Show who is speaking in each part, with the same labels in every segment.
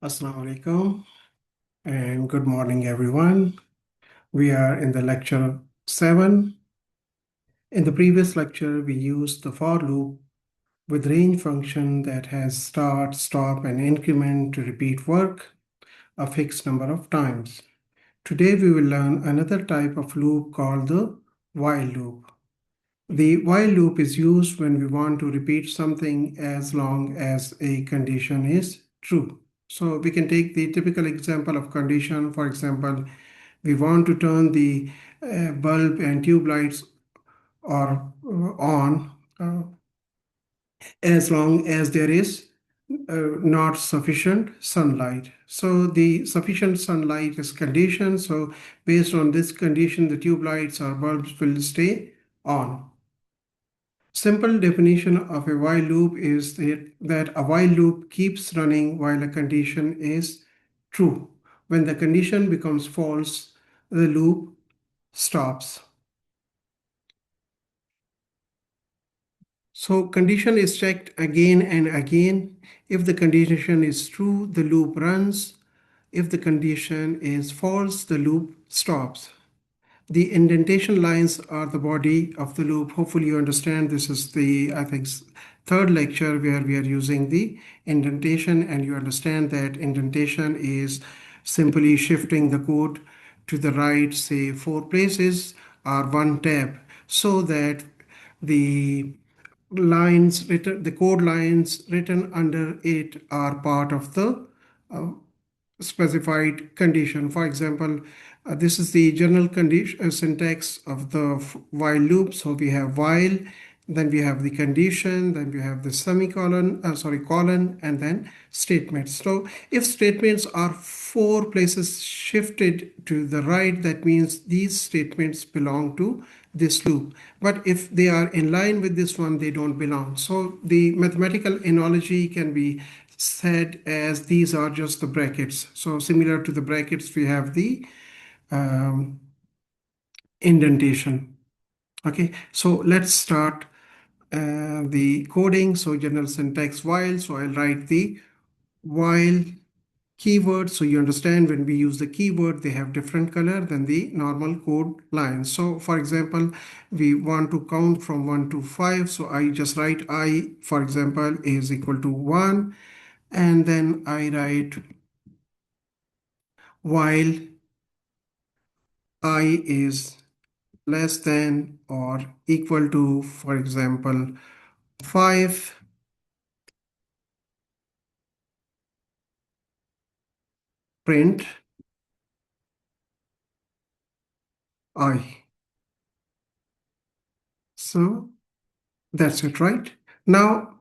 Speaker 1: Assalamu alaikum and good morning, everyone. We are in the lecture 7. In the previous lecture, we used the for loop with range function that has start, stop, and increment to repeat work a fixed number of times. Today, we will learn another type of loop called the while loop. The while loop is used when we want to repeat something as long as a condition is true. So we can take the typical example of condition. For example, we want to turn the bulb and tube lights or on as long as there is not sufficient sunlight. So the sufficient sunlight is condition. So based on this condition, the tube lights or bulbs will stay on. Simple definition of a while loop is that a while loop keeps running while a condition is true. When the condition becomes false, the loop stops. So condition is checked again and again. If the condition is true, the loop runs. If the condition is false, the loop stops. The indentation lines are the body of the loop. Hopefully you understand this is the, I think, third lecture where we are using the indentation, and you understand that indentation is simply shifting the code to the right, say 4 places or 1 tab, so that the the code lines written under it are part of the uh, specified condition. For example, this is the general condition syntax of the while loop. So we have while, then we have the condition, then we have the semicolon, colon, and then statements. So if statements are 4 places shifted to the right, that means these statements belong to this loop. But if they are in line with this one, they don't belong. So the mathematical analogy can be said as these are just the brackets. So similar to the brackets, we have the um, indentation. Okay, so let's start the coding. So general syntax while. So I'll write the while keyword. So you understand when we use the keyword, they have different color than the normal code lines. So for example, we want to count from 1 to 5. So I just write I, for example, is equal to 1. And then I write while I is less than or equal to, for example, 5, print I. So that's it, right? Now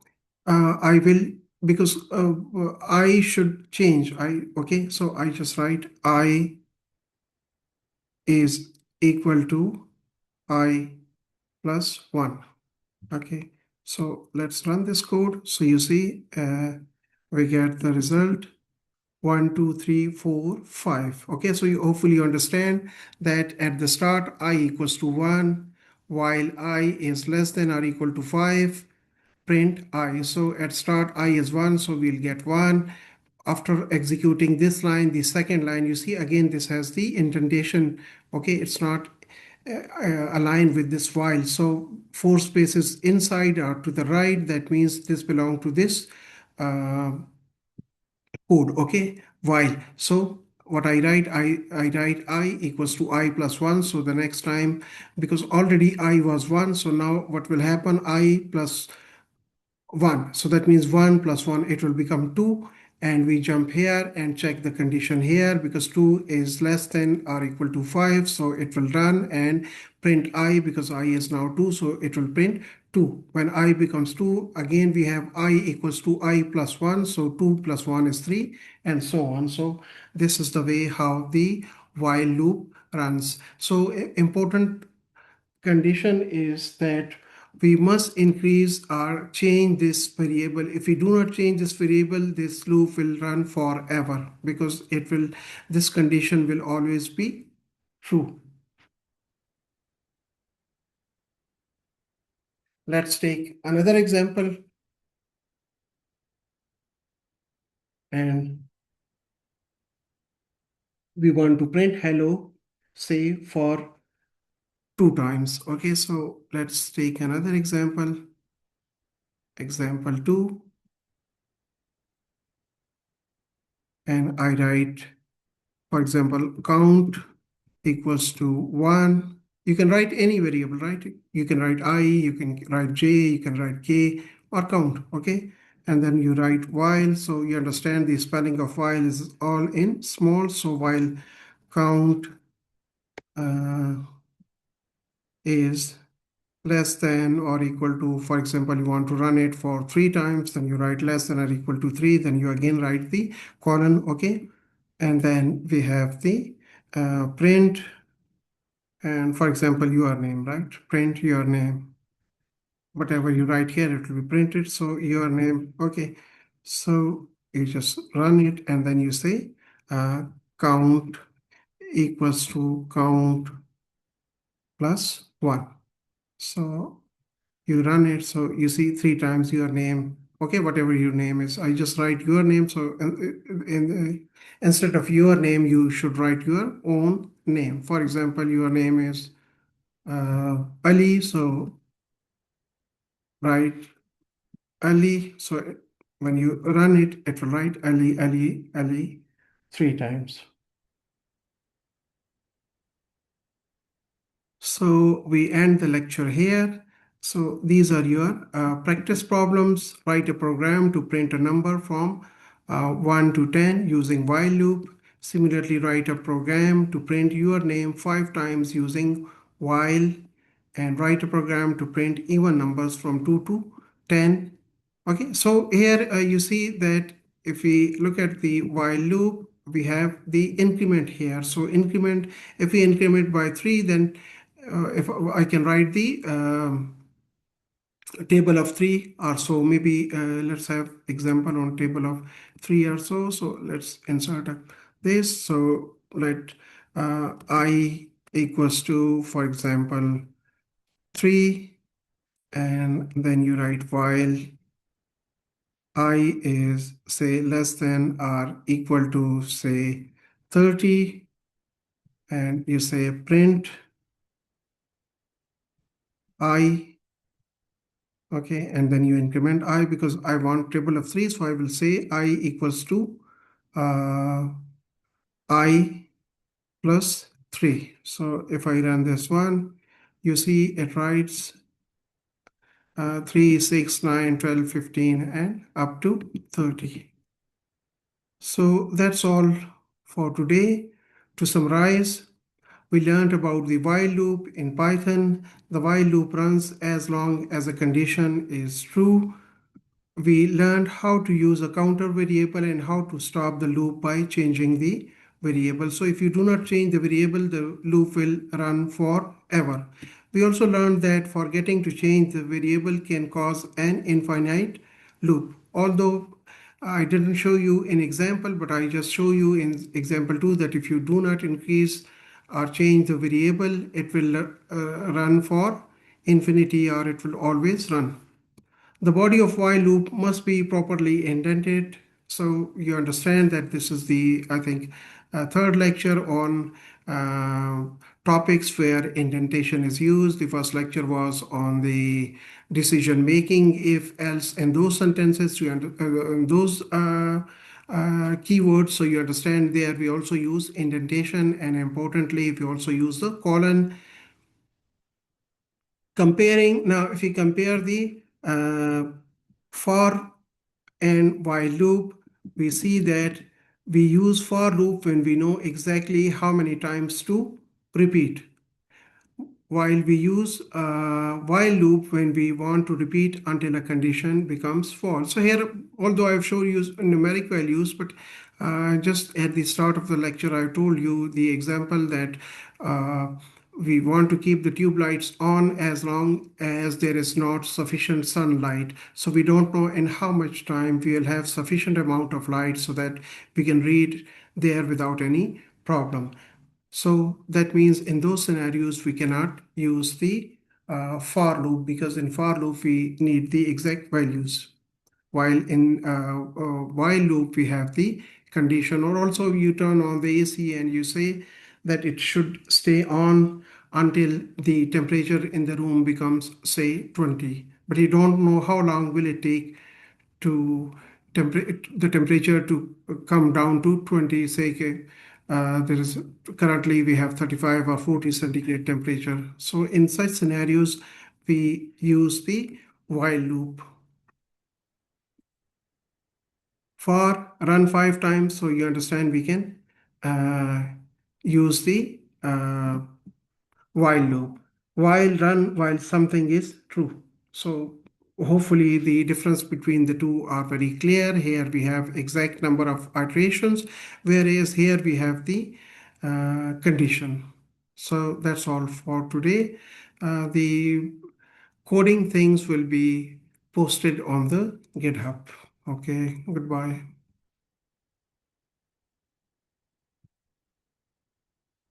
Speaker 1: I will, because I should change. Okay, so I just write I is equal to I plus 1. Okay, so let's run this code. So you see, we get the result 1, 2, 3, 4, 5. Okay, so you hopefully understand that at the start I equals to 1, while I is less than or equal to 5, print I. So at start I is 1, so we'll get 1. After executing this line, the second line, you see again this has the indentation. Okay, it's not aligned with this while. So 4 spaces inside or to the right, that means this belong to this uh, code. Okay, while. So what I write, I write I equals to I plus 1. So the next time, because already I was 1, so now what will happen, I plus 1. So that means 1 plus 1, it will become 2. And we jump here and check the condition here, because 2 is less than or equal to 5. So it will run and print I, because I is now 2. So it will print 2. When I becomes 2, again we have I equals to I plus 1. So 2 plus 1 is 3, and so on. So this is the way how the while loop runs. So important condition is that we must increase or change this variable. If we do not change this variable, this loop will run forever, because this condition will always be true. Let's take another example. And we want to print hello, say for 2 times. Okay, so let's take another example. Example 2. And I write, for example, count equals to 1. You can write any variable, right? You can write I, you can write j, you can write k, or count, okay? And then you write while, so you understand the spelling of while is all in small. So while count is less than or equal to, for example, you want to run it for 3 times, then you write less than or equal to 3, then you again write the colon, okay? And then we have the print, and for example, your name, right? Print your name. Whatever you write here, it will be printed. So your name, okay. So you just run it, and then you say count equals to count plus 1. So you run it, so you see 3 times your name, okay, whatever your name is. I just write your name. So instead of your name, you should write your own name. For example, your name is Ali, so write Ali. So when you run it, it will write Ali, Ali, Ali 3 times. So we end the lecture here. So these are your practice problems. Write a program to print a number from 1 to 10 using while loop. Similarly, write a program to print your name 5 times using while, and write a program to print even numbers from 2 to 10. Okay, so here you see that if we look at the while loop, we have the increment here. So increment, if we increment by 3, then if I can write the table of 3 or so, maybe let's have example on table of 3 or so. So let's insert this. So let I equals to, for example, 3, and then you write while I is say less than or equal to say 30, and you say print I, okay, and then you increment I because I want table of 3, so I will say I equals to uh, I plus 3. So if I run this one, you see it writes 3, 6, 9, 12, 15, and up to 30. So that's all for today. To summarize, we learned about the while loop in Python. The while loop runs as long as a condition is true. We learned how to use a counter variable and how to stop the loop by changing the variable. So if you do not change the variable, the loop will run forever. We also learned that forgetting to change the variable can cause an infinite loop. Although I didn't show you an example, but I just show you in example 2 that if you do not increase or change the variable, it will run for infinity, or it will always run. The body of while loop must be properly indented. So you understand that this is the, I think, third lecture on topics where indentation is used. The first lecture was on the decision making, if, else, and those sentences, those keywords. So you understand there we also use indentation, and importantly, we also use the colon. Comparing, now if we compare the for and while loop, we see that we use for loop when we know exactly how many times to repeat, while we use while loop when we want to repeat until a condition becomes false. So here, although I've shown you numeric values, but just at the start of the lecture, I told you the example that we want to keep the tube lights on as long as there is not sufficient sunlight. So we don't know in how much time we will have sufficient amount of light so that we can read there without any problem. So that means in those scenarios, we cannot use the for loop, because in for loop, we need the exact values. While in while loop, we have the condition, or also you turn on the AC and you say that it should stay on until the temperature in the room becomes, say, 20. But you don't know how long will it take to the temperature to come down to 20. Say there is currently we have 35 or 40 centigrade temperature. So in such scenarios, we use the while loop. For run 5 times, so you understand we can use the while loop. While run while something is true. So hopefully the difference between the two are very clear. Here we have exact number of iterations, whereas here we have the condition. So that's all for today. The coding things will be posted on the GitHub. Okay, goodbye.